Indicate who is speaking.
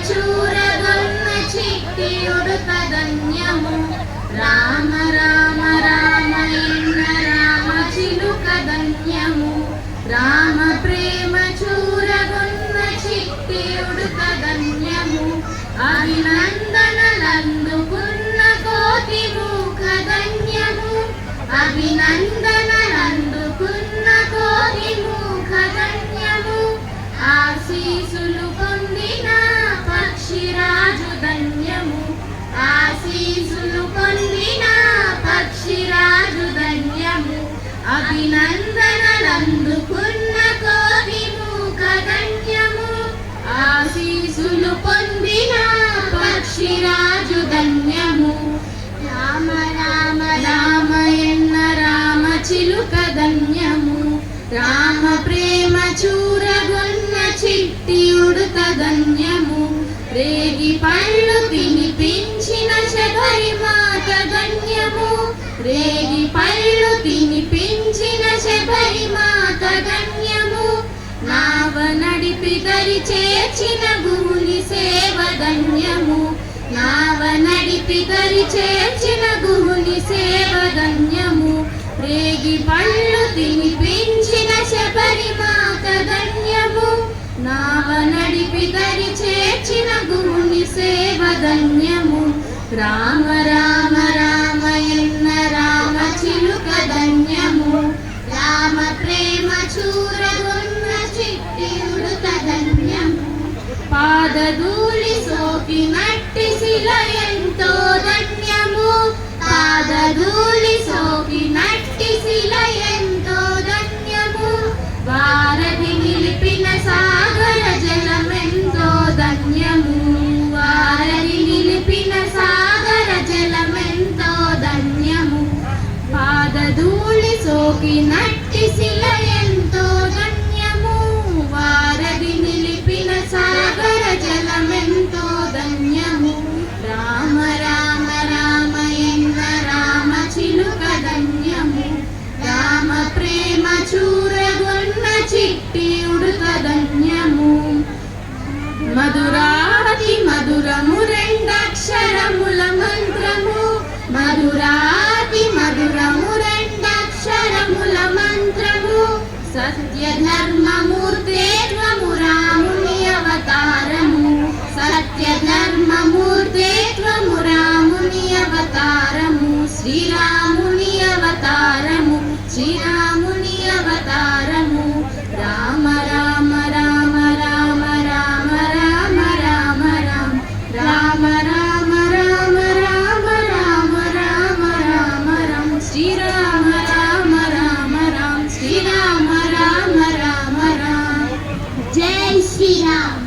Speaker 1: చూరగొన్న చిట్టి ఉడుత ధన్యము రామ రామ రామయన్న రామ చిలుక ధన్యము రామ ప్రేమ చూరగొన్న చిట్టి ఉడుత ధన్యము అభినందనలందుకున్న కోటి మూక ధన్యము అభినందనలందుకున్న కోటి మూక ధన్యము ఆశీసులు పొందిన పక్షిరాజు ధన్యము ఆశీసులు పొందిన పక్షిరాజు ధన్యము అభినందనలందుకున్న కోటి మూక ధన్యము ఆశీసులు పొందిన పక్షిరాజు ధన్యము రామ రామ రామయన్న రామ చిలుక ధన్యము రామ ప్రేమ చూరగొన్న చిట్టి ఉడుత ధన్యము రేగి పళ్ళు తినిపించిన శబరి మాత ధన్యము రేగి పళ్ళు తినిపించిన శబరి మాత ధన్యము నావ నడిపి దరి చేర్చిన గుహుని సేవ ధన్యము నావ నడిపి దరి చేర్చిన గుహుని సేవ ధన్యము రేగి పళ్ళు తినిపించిన శబరి మాత ధన్యము నావ నడిపి దరి చేర్చిన గుహుని సేవ ధన్యము రామ రామ రామయన్న రామ చిలుక ధన్యము రామ ప్రేమ చూరగొన్న చిట్టి ఉడుత ధన్యము పాదధూళి సోకినట్టి శిల ఎంతో ధన్యము పాదధూళి సోకినట్టి శిల ఎంతో ధన్యము వారధి నిలిపిన సాగర జలమెంతో ధన్యము వారధి నిలిపిన సాగర జలమెంతో ధన్యము పాదధూళి సోకినట్టి శిల ఎంతో ధన్యము వారధి నిలిపిన సాగర జలమెంతో ధన్యము రామ రామ రామయన్న రామ చిలుక ధన్యము రామ ప్రేమ చూరగొన్న చిట్టి ఉడుత ధన్యము మధురాతి మధురము రెండక్షరముల మంత్రము మధురాతి మధురము రెండక్షరముల మంత్రము సత్య ధర్మమూర్తే త్వము రాముని అవతారము సత్య ధర్మమూర్తే త్వము రాముని అవతారము శ్రీరాముని అవతారము శ్రీరాముని అవతారము రామ రామ రామ రామ రామ రామ రామ రామ రామ రామ రామ రామ రామ రామ రామ శ్రీరామ రామ రామ రామ శ్రీరామ రామ రామ రామ జై శ్రీరామ్.